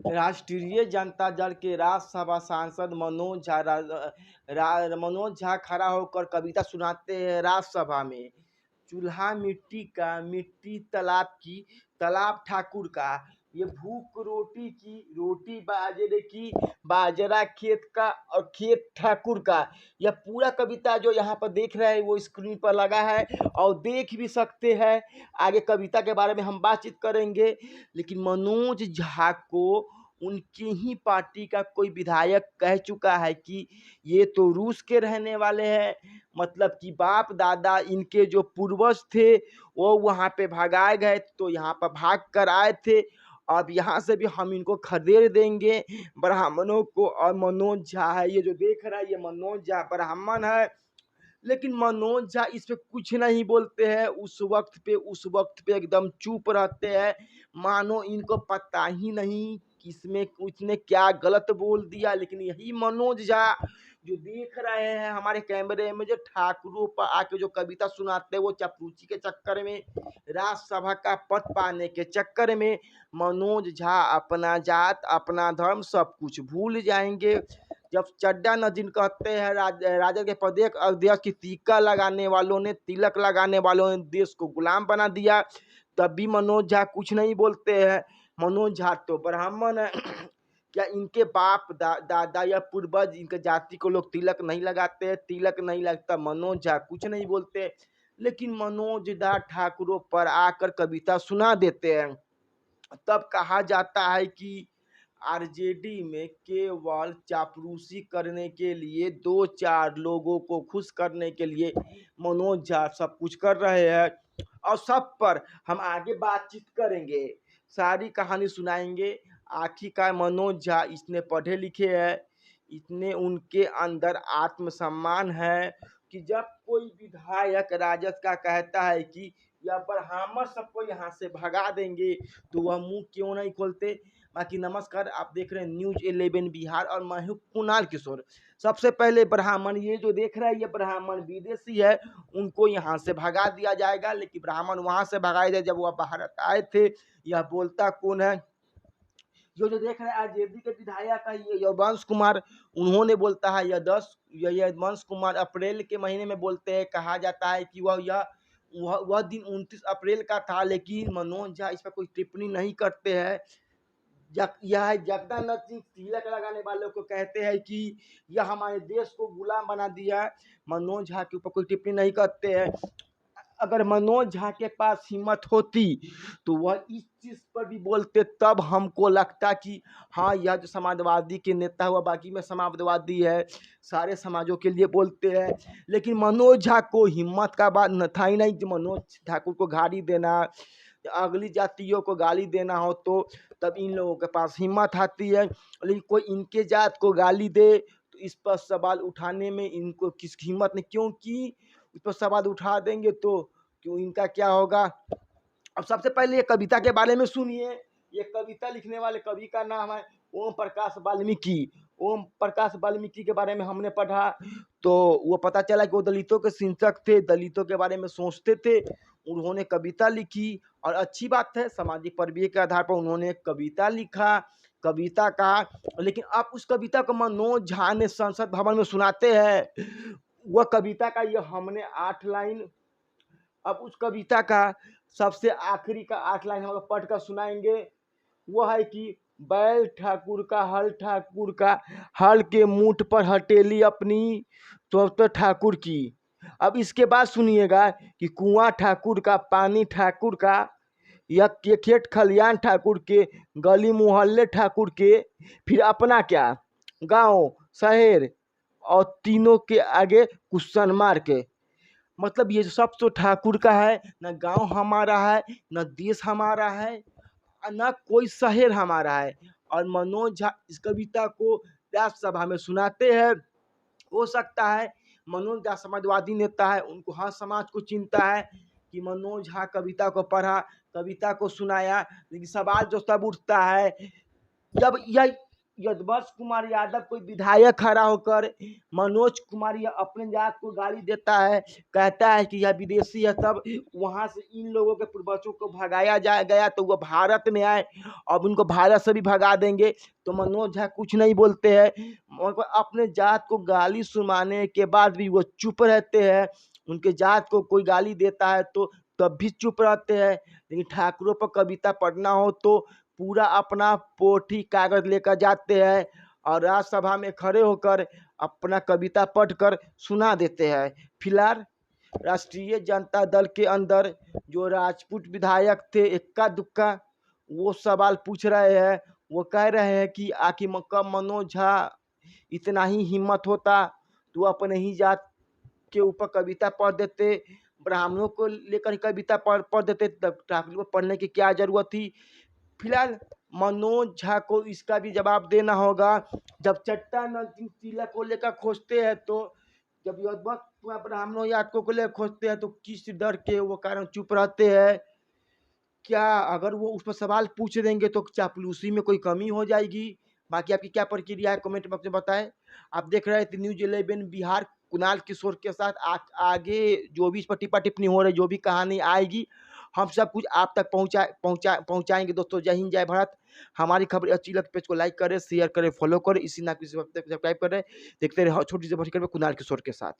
राष्ट्रीय जनता दल के राज्यसभा सांसद मनोज झा खड़ा होकर कविता सुनाते हैं राज्यसभा में। चूल्हा मिट्टी का, मिट्टी तालाब की, तालाब ठाकुर का। ये भूख रोटी की, रोटी बाजरे की, बाजरा खेत का और खेत ठाकुर का। यह पूरा कविता जो यहाँ पर देख रहे हैं वो स्क्रीन पर लगा है और देख भी सकते हैं। आगे कविता के बारे में हम बातचीत करेंगे। लेकिन मनोज झा को उनकी ही पार्टी का कोई विधायक कह चुका है कि ये तो रूस के रहने वाले हैं, मतलब कि बाप दादा इनके जो पूर्वज थे वो वहाँ पे भगाए गए तो यहाँ पर भाग कर आए थे। अब यहाँ से भी हम इनको खदेड़ देंगे ब्राह्मणों को। और मनोज झा है, ये जो देख रहा है ये मनोज झा ब्राह्मण है। लेकिन मनोज झा इस पे कुछ नहीं बोलते हैं। उस वक्त पे एकदम चुप रहते हैं, मानो इनको पता ही नहीं कि इसमें उसने क्या गलत बोल दिया। लेकिन यही मनोज झा जो देख रहे हैं हमारे कैमरे में, जो ठाकुरों पर आके जो कविता सुनाते हैं, वो चापलूसी के चक्कर में, राज्यसभा का पद पाने के चक्कर में मनोज झा अपना जात अपना धर्म सब कुछ भूल जाएंगे। जब चड्डा नदीन कहते हैं राजद के प्रदेश अध्यक्ष की टीका लगाने वालों ने, तिलक लगाने वालों ने देश को गुलाम बना दिया, तब भी मनोज झा कुछ नहीं बोलते हैं। मनोज झा तो ब्राह्मण है। क्या इनके बाप दादा या पूर्वज इनके जाति को लोग तिलक नहीं लगाते? तिलक नहीं लगता, मनोज झा कुछ नहीं बोलते। लेकिन मनोज झा ठाकुरों पर आकर कविता सुना देते हैं। तब कहा जाता है कि आरजेडी में केवल चापलूसी करने के लिए, दो चार लोगों को खुश करने के लिए मनोज झा सब कुछ कर रहे हैं। और सब पर हम आगे बातचीत करेंगे, सारी कहानी सुनाएंगे। आखिरकार मनोज झा इतने पढ़े लिखे हैं, इतने उनके अंदर आत्मसम्मान है कि जब कोई विधायक राजद का कहता है कि या ब्राह्मण सबको यहाँ से भगा देंगे तो वह मुंह क्यों नहीं खोलते। बाकी नमस्कार, आप देख रहे हैं न्यूज 11 बिहार और मैं हूँ कुणाल किशोर। सबसे पहले ब्राह्मण, ये जो देख रहा है ये ब्राह्मण विदेशी है, उनको यहाँ से भगा दिया जाएगा। लेकिन ब्राह्मण वहां से भगाए जाए जब वह भारत आए थे। यह बोलता कौन है? जो जो देख रहे हैं आरजेडी के विधायक है ये वंश कुमार, उन्होंने बोलता है यह वंश कुमार अप्रैल के महीने में बोलते हैं। कहा जाता है कि वह दिन 29 अप्रैल का था। लेकिन मनोज झा इस पर कोई टिप्पणी नहीं करते हैं। यह जगदानंद सिंह तिलक लगाने वालों को कहते हैं कि यह हमारे देश को गुलाम बना दिया। मनोज झा के ऊपर कोई टिप्पणी नहीं करते हैं। अगर मनोज झा के पास हिम्मत होती तो वह इस चीज पर भी बोलते, तब हमको लगता कि हाँ यह जो समाजवादी के नेता हुआ, बाकी में समाजवादी है, सारे समाजों के लिए बोलते हैं। लेकिन मनोज झा को हिम्मत का बात न था ही नहीं कि मनोज ठाकुर को गाली देना, अगली जातियों को गाली देना हो तो तब इन लोगों के पास हिम्मत आती है। लेकिन कोई इनके जात को गाली दे तो इस पर सवाल उठाने में इनको किस हिम्मत नहीं, क्योंकि इस पर सवाल उठा देंगे तो क्यों इनका क्या होगा। अब सबसे पहले ये कविता के बारे में सुनिए। ये कविता लिखने वाले कवि का नाम है ओम प्रकाश वाल्मीकि। ओम प्रकाश वाल्मीकि के बारे में हमने पढ़ा तो वो पता चला कि वो दलितों के चिंतक थे, दलितों के बारे में सोचते थे। उन्होंने कविता लिखी और अच्छी बात है, सामाजिक परिवेश के आधार पर उन्होंने एक कविता लिखा, कविता कहा। लेकिन अब उस कविता को मनोज झा ने संसद भवन में सुनाते हैं। वह कविता का ये हमने 8 लाइन, अब उस कविता का सबसे आखिरी का 8 लाइन हम लोग पढ़ कर सुनाएंगे। वो है कि बैल ठाकुर का, हल ठाकुर का, हल के मूठ पर हटेली अपनी तो ठाकुर की। अब इसके बाद सुनिएगा कि कुआं ठाकुर का, पानी ठाकुर का, या के खेत खलियान ठाकुर के, गली मोहल्ले ठाकुर के, फिर अपना क्या, गांव शहर और तीनों के आगे क्वेश्चन मार्क के। मतलब ये सब तो ठाकुर का है, न गांव हमारा है, न देश हमारा है, न कोई शहर हमारा है। और मनोज झा इस कविता को राज्यसभा में सुनाते हैं। हो सकता है मनोज झा समाजवादी नेता है, उनको हर समाज को चिंता है कि मनोज झा कविता को पढ़ा, कविता को सुनाया। लेकिन सवाल जो तब उठता है जब यह यदवंश कुमार यादव कोई विधायक खड़ा होकर मनोज कुमार यह अपने जात को गाली देता है, कहता है कि यह विदेशी है, तब वहां से इन लोगों के पूर्वजों को भगाया जा गया तो वह भारत में आए, अब उनको भारत से भी भगा देंगे। तो मनोज झा कुछ नहीं बोलते हैं, मतलब अपने जात को गाली सुनाने के बाद भी वो चुप रहते हैं। उनके जात को कोई गाली देता है तो तब भी चुप रहते हैं। लेकिन ठाकुरों पर कविता पढ़ना हो तो पूरा अपना पोथी कागज लेकर जाते हैं और राज्यसभा में खड़े होकर अपना कविता पढ़कर सुना देते हैं। फिलहाल राष्ट्रीय जनता दल के अंदर जो राजपूत विधायक थे इक्का दुक्का वो सवाल पूछ रहे हैं। वो कह रहे हैं कि आखिर कब मनोज झा इतना ही हिम्मत होता तो अपने ही जात के ऊपर कविता पढ़ देते, ब्राह्मणों को लेकर कविता पढ़ देते, तब ठाकुर को पढ़ने की क्या जरूरत थी। फिलहाल मनोज झा को इसका भी जवाब देना होगा। जब चट्टा नरसिंह तिलक को लेकर खोजते हैं तो जब यदवंश ब्राह्मणों यादकों को लेकर खोजते हैं तो किस डर के वो कारण चुप रहते हैं। क्या अगर वो उस पर सवाल पूछ देंगे तो चापलूसी में कोई कमी हो जाएगी। बाकी आपकी क्या प्रक्रिया है कमेंट बॉक्स में बताएं। आप देख रहे थे न्यूज़11 बिहार कुणाल किशोर के साथ। आगे जो भी इस पर टिप्पा टिप्पणी हो रही, जो भी कहानी आएगी, हम सब कुछ आप तक पहुंचाएंगे। दोस्तों जय हिंद जय भारत। हमारी खबर अच्छी लगे पेज को लाइक करें, शेयर करें, फॉलो करें, इसी ना किसी सब्सक्राइब करें। देखते रहे छोटी सी बड़ी खबर कुणाल किशोर के साथ।